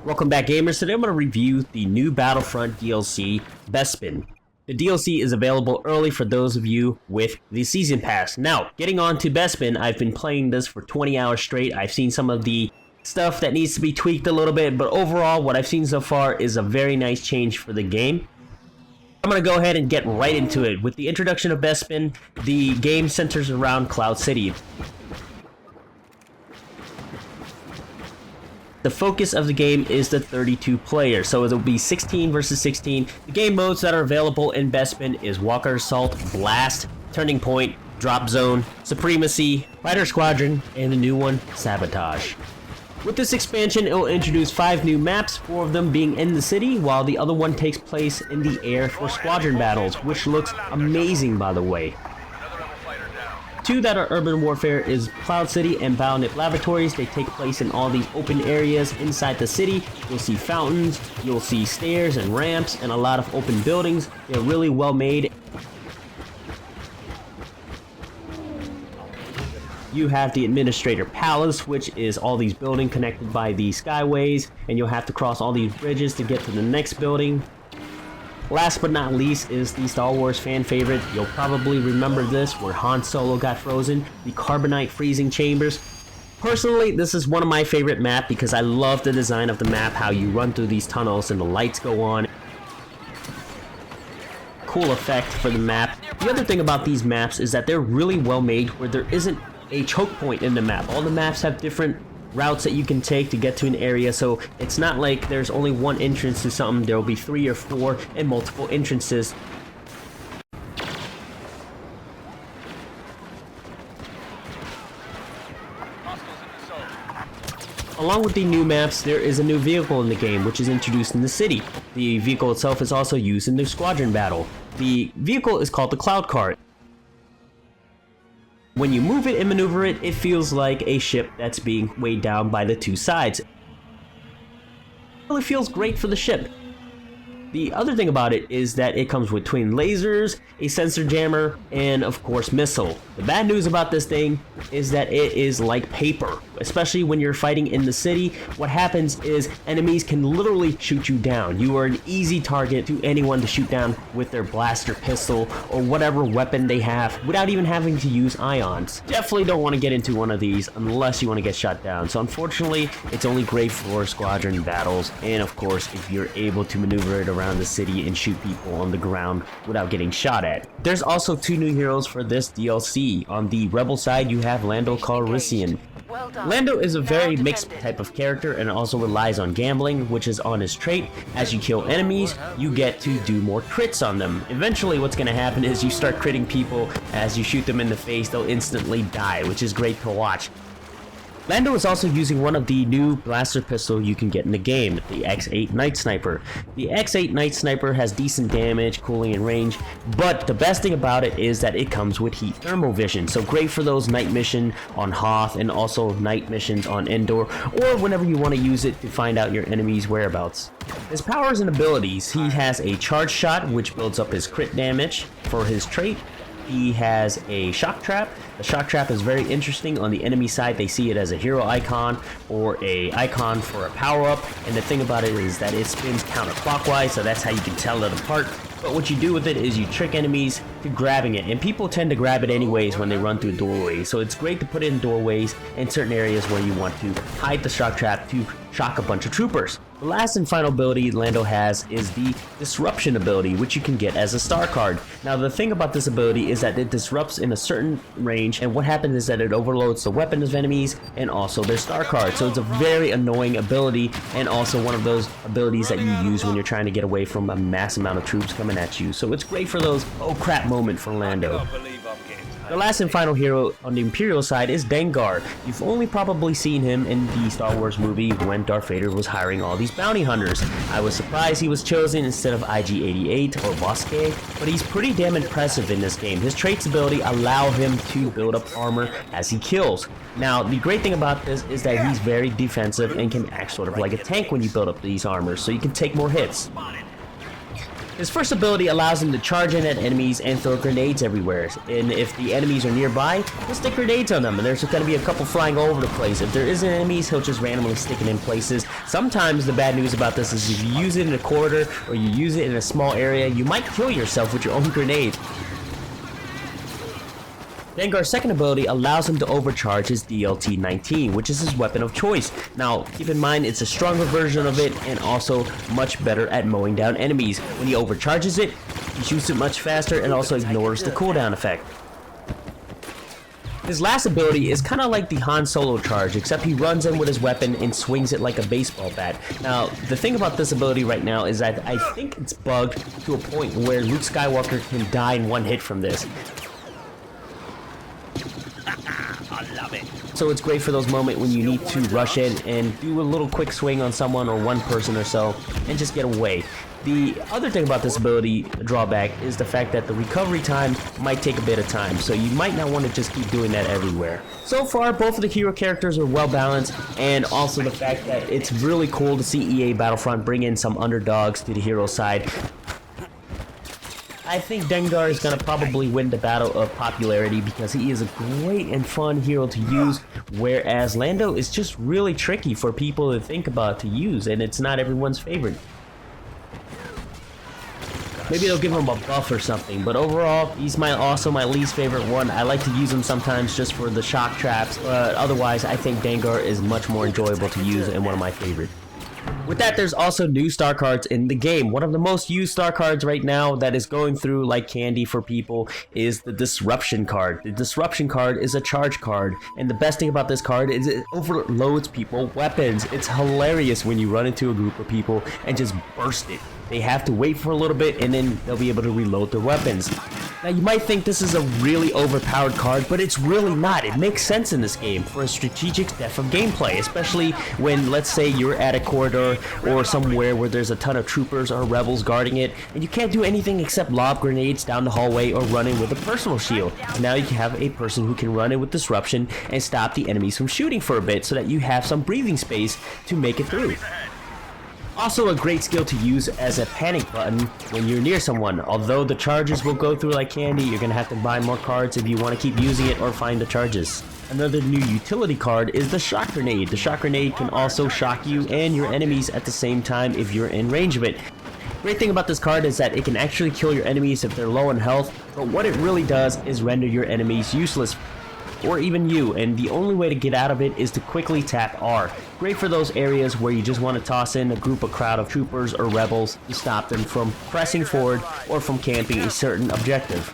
Welcome back, gamers. Today I'm going to review the new Battlefront DLC, Bespin. The DLC is available early for those of you with the Season Pass. Now, getting on to Bespin, I've been playing this for 20 hours straight. I've seen some of the stuff that needs to be tweaked a little bit, but overall, what I've seen so far is a very nice change for the game. I'm going to go ahead and get right into it. With the introduction of Bespin, the game centers around Cloud City. The focus of the game is the 32 player, so it'll be 16 versus 16. The game modes that are available in Bespin is Walker Assault, Blast, Turning Point, Drop Zone, Supremacy, Fighter Squadron, and the new one, Sabotage. With this expansion, it will introduce 5 new maps, 4 of them being in the city, while the other one takes place in the air for squadron battles, which looks amazing, by the way. 2 that are urban warfare is Cloud City and Battlenet Laboratories. They take place in all these open areas inside the city. You'll see fountains, you'll see stairs and ramps, and a lot of open buildings. They're really well made. You have the Administrator Palace, which is all these buildings connected by these skyways, and you'll have to cross all these bridges to get to the next building. Last but not least is the Star Wars fan favorite. You'll probably remember this, where Han Solo got frozen, the Carbonite freezing chambers. Personally, this is one of my favorite maps because I love the design of the map, how you run through these tunnels and the lights go on. Cool effect for the map. The other thing about these maps is that they're really well made, where there isn't a choke point in the map. All the maps have different routes that you can take to get to an area, so it's not like there's only one entrance to something. There will be 3 or 4 and multiple entrances. Along with the new maps, there is a new vehicle in the game, which is introduced in the city. The vehicle itself is also used in the squadron battle. The vehicle is called the Cloud Car. When you move it and maneuver it, it feels like a ship that's being weighed down by the 2 sides. It really feels great for the ship. The other thing about it is that it comes with twin lasers, a sensor jammer, and of course missile. The bad news about this thing is that it is like paper, especially when you're fighting in the city. What happens is enemies can literally shoot you down. You are an easy target to anyone to shoot down with their blaster pistol or whatever weapon they have without even having to use ions. Definitely don't want to get into one of these unless you want to get shot down. So unfortunately, it's only great for squadron battles, and of course if you're able to maneuver it around the city and shoot people on the ground without getting shot at. There's also 2 new heroes for this DLC. On the Rebel side, you have Lando Calrissian. Lando is a very mixed type of character and also relies on gambling, which is on his trait. As you kill enemies, you get to do more crits on them. Eventually what's going to happen is you start critting people. As you shoot them in the face, they'll instantly die, which is great to watch. Lando is also using one of the new blaster pistols you can get in the game, the X8 Night Sniper. The X8 Night Sniper has decent damage, cooling, and range, but the best thing about it is that it comes with heat thermal vision, so great for those night missions on Hoth and also night missions on Endor, or whenever you want to use it to find out your enemy's whereabouts. His powers and abilities: he has a charge shot, which builds up his crit damage for his trait. He has a shock trap. The shock trap is very interesting. On the enemy side, they see it as a hero icon or a icon for a power-up, and the thing about it is that it spins counterclockwise, so that's how you can tell it apart. But what you do with it is you trick enemies to grabbing it, and people tend to grab it anyways when they run through doorways, so it's great to put it in doorways and certain areas where you want to hide the shock trap to shock a bunch of troopers. The last and final ability Lando has is the Disruption ability, which you can get as a star card. Now the thing about this ability is that it disrupts in a certain range, and what happens is that it overloads the weapons of enemies and also their star cards. So it's a very annoying ability, and also one of those abilities that you use when you're trying to get away from a mass amount of troops coming at you. So it's great for those oh crap moment for Lando. The last and final hero on the Imperial side is Dengar. You've only probably seen him in the Star Wars movie when Darth Vader was hiring all these bounty hunters. I was surprised he was chosen instead of IG-88 or Bosque, but he's pretty damn impressive in this game. His traits ability allow him to build up armor as he kills. Now, the great thing about this is that he's very defensive and can act sort of like a tank when you build up these armors, so you can take more hits. His first ability allows him to charge in at enemies and throw grenades everywhere, and if the enemies are nearby, he'll stick grenades on them, and there's going to be a couple flying all over the place. If there isn't enemies, he'll just randomly stick it in places. Sometimes the bad news about this is if you use it in a corridor or you use it in a small area, you might kill yourself with your own grenade. Dengar's second ability allows him to overcharge his DLT-19, which is his weapon of choice. Now, keep in mind, it's a stronger version of it and also much better at mowing down enemies. When he overcharges it, he shoots it much faster and also ignores the cooldown effect. His last ability is kind of like the Han Solo charge, except he runs in with his weapon and swings it like a baseball bat. Now, the thing about this ability right now is that I think it's bugged to a point where Luke Skywalker can die in one hit from this. So it's great for those moments when you need to rush in and do a little quick swing on someone or one person or so and just get away. The other thing about this ability drawback is the fact that the recovery time might take a bit of time, so you might not want to just keep doing that everywhere. So far, both of the hero characters are well balanced, and also the fact that it's really cool to see EA Battlefront bring in some underdogs to the hero side. I think Dengar is going to probably win the battle of popularity because he is a great and fun hero to use, whereas Lando is just really tricky for people to think about to use, and it's not everyone's favorite. Maybe they'll give him a buff or something, but overall, he's also my least favorite one. I like to use him sometimes just for the shock traps, but otherwise, I think Dengar is much more enjoyable to use and one of my favorites. With that, there's also new star cards in the game. One of the most used star cards right now that is going through like candy for people is the Disruption card. The Disruption card is a charge card, and the best thing about this card is it overloads people weapons. It's hilarious when you run into a group of people and just burst it. They have to wait for a little bit and then they'll be able to reload their weapons. Now you might think this is a really overpowered card, but it's really not. It makes sense in this game for a strategic depth of gameplay, especially when, let's say, you're at a corridor or somewhere where there's a ton of troopers or rebels guarding it, and you can't do anything except lob grenades down the hallway or run in with a personal shield. Now you can have a person who can run in with Disruption and stop the enemies from shooting for a bit so that you have some breathing space to make it through. Also a great skill to use as a panic button when you're near someone. Although the charges will go through like candy, you're going to have to buy more cards if you want to keep using it or find the charges. Another new utility card is the Shock Grenade. The Shock Grenade can also shock you and your enemies at the same time if you're in range of it. Great thing about this card is that it can actually kill your enemies if they're low in health, but what it really does is render your enemies useless, or even you, and the only way to get out of it is to quickly tap R. Great for those areas where you just want to toss in a crowd of troopers or rebels to stop them from pressing forward or from camping a certain objective.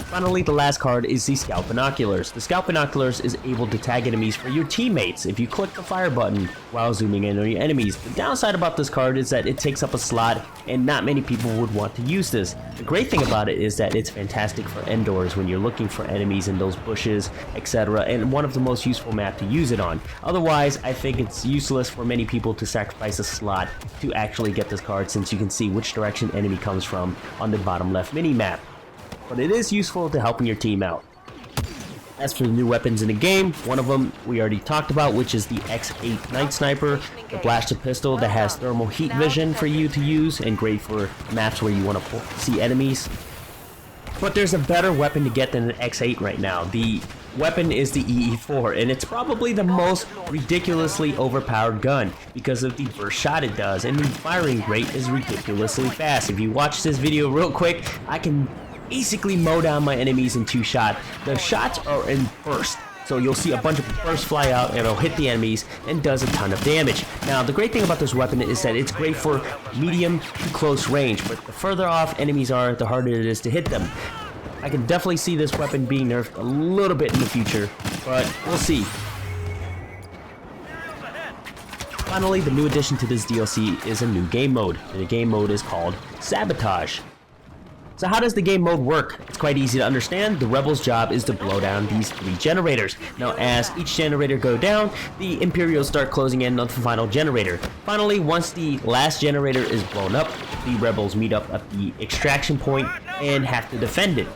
Finally, the last card is the Scout Binoculars. The Scout Binoculars is able to tag enemies for your teammates if you click the fire button while zooming in on your enemies. The downside about this card is that it takes up a slot and not many people would want to use this. The great thing about it is that it's fantastic for indoors when you're looking for enemies in those bushes, etc., and one of the most useful maps to use it on. Otherwise, I think it's useless for many people to sacrifice a slot to actually get this card, since you can see which direction enemy comes from on the bottom left mini-map. But it is useful to helping your team out. As for the new weapons in the game, one of them we already talked about, which is the X8 Night Sniper, the blaster pistol that has thermal heat vision for you to use and great for maps where you want to see enemies. But there's a better weapon to get than an X8 right now. The weapon is the EE4, and it's probably the most ridiculously overpowered gun because of the burst shot it does, and the firing rate is ridiculously fast. If you watch this video real quick, I can basically mow down my enemies in 2 shots. The shots are in burst, so you'll see a bunch of bursts fly out and it'll hit the enemies and does a ton of damage. Now the great thing about this weapon is that it's great for medium to close range, but the further off enemies are, the harder it is to hit them. I can definitely see this weapon being nerfed a little bit in the future, but we'll see. Finally, the new addition to this DLC is a new game mode. The game mode is called Sabotage. So how does the game mode work? It's quite easy to understand. The rebels' job is to blow down these 3 generators. Now as each generator go down, the Imperials start closing in on the final generator. Finally, once the last generator is blown up, the rebels meet up at the extraction point and have to defend it.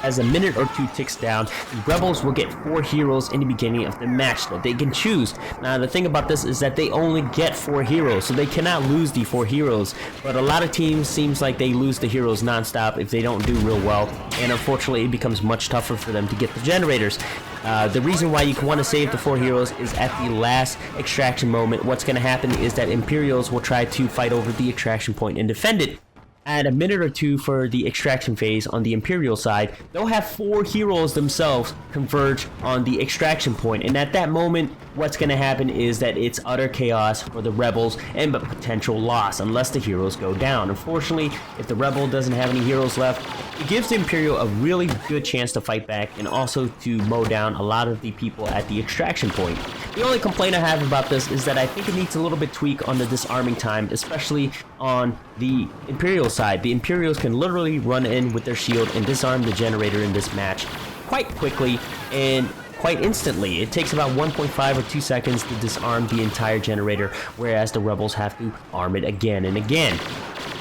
As a minute or two ticks down, the Rebels will get 4 heroes in the beginning of the match that they can choose. Now the thing about this is that they only get 4 heroes, so they cannot lose the 4 heroes. But a lot of teams seems like they lose the heroes non-stop if they don't do real well, and unfortunately it becomes much tougher for them to get the generators. The reason why you want to save the 4 heroes is at the last extraction moment. What's going to happen is that Imperials will try to fight over the extraction point and defend it. At a minute or two for the extraction phase on the Imperial side, they'll have 4 heroes themselves converge on the extraction point, and at that moment what's going to happen is that it's utter chaos for the Rebels and but potential loss unless the heroes go down. Unfortunately, if the Rebel doesn't have any heroes left, it gives the Imperial a really good chance to fight back and also to mow down a lot of the people at the extraction point. The only complaint I have about this is that I think it needs a little bit tweak on the disarming time, especially on the Imperial side. The Imperials can literally run in with their shield and disarm the generator in this match quite quickly and quite instantly. It takes about 1.5 or 2 seconds to disarm the entire generator, whereas the Rebels have to arm it again and again.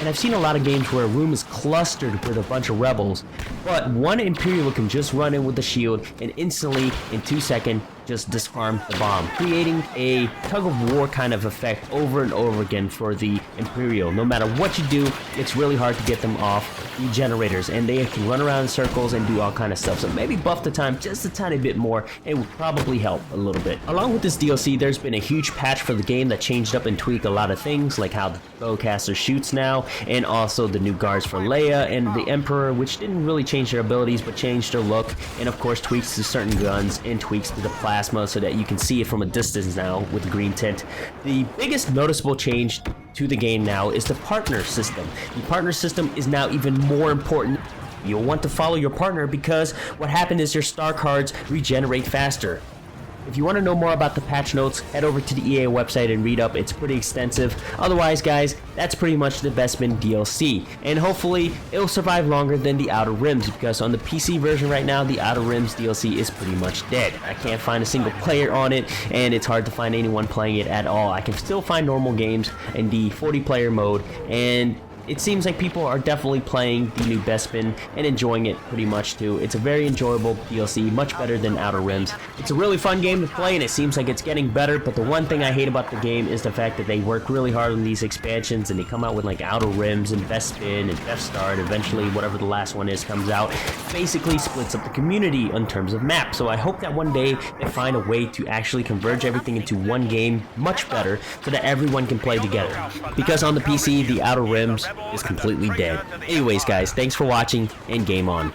And I've seen a lot of games where a room is clustered with a bunch of Rebels, but one Imperial can just run in with the shield and instantly, in 2 seconds, just disarm the bomb, creating a tug-of-war kind of effect over and over again for the Imperial. No matter what you do, it's really hard to get them off the generators, and they can run around in circles and do all kind of stuff. So maybe buff the time just a tiny bit more, it would probably help a little bit. Along with this DLC, there's been a huge patch for the game that changed up and tweaked a lot of things, like how the bowcaster shoots now, and also the new guards for Leia and the Emperor, which didn't really change their abilities but changed their look, and of course tweaks to certain guns and tweaks to the plasma so that you can see it from a distance now with the green tint. The biggest noticeable change to the game now is the partner system. The partner system is now even more important. You'll want to follow your partner because what happened is your star cards regenerate faster. If you want to know more about the patch notes, head over to the EA website and read up. It's pretty extensive. Otherwise, guys, that's pretty much the Bespin DLC. And hopefully, it'll survive longer than the Outer Rims, because on the PC version right now, the Outer Rims DLC is pretty much dead. I can't find a single player on it, and it's hard to find anyone playing it at all. I can still find normal games in the 40-player mode, and it seems like people are definitely playing the new Bespin and enjoying it pretty much too. It's a very enjoyable DLC, much better than Outer Rims. It's a really fun game to play and it seems like it's getting better, but the one thing I hate about the game is the fact that they work really hard on these expansions and they come out with like Outer Rims and Bespin and Death Star, and eventually whatever the last one is comes out. Basically splits up the community in terms of map. So I hope that one day they find a way to actually converge everything into one game much better so that everyone can play together. Because on the PC, the Outer Rims is completely dead. Anyways, guys, thanks for watching, and game on.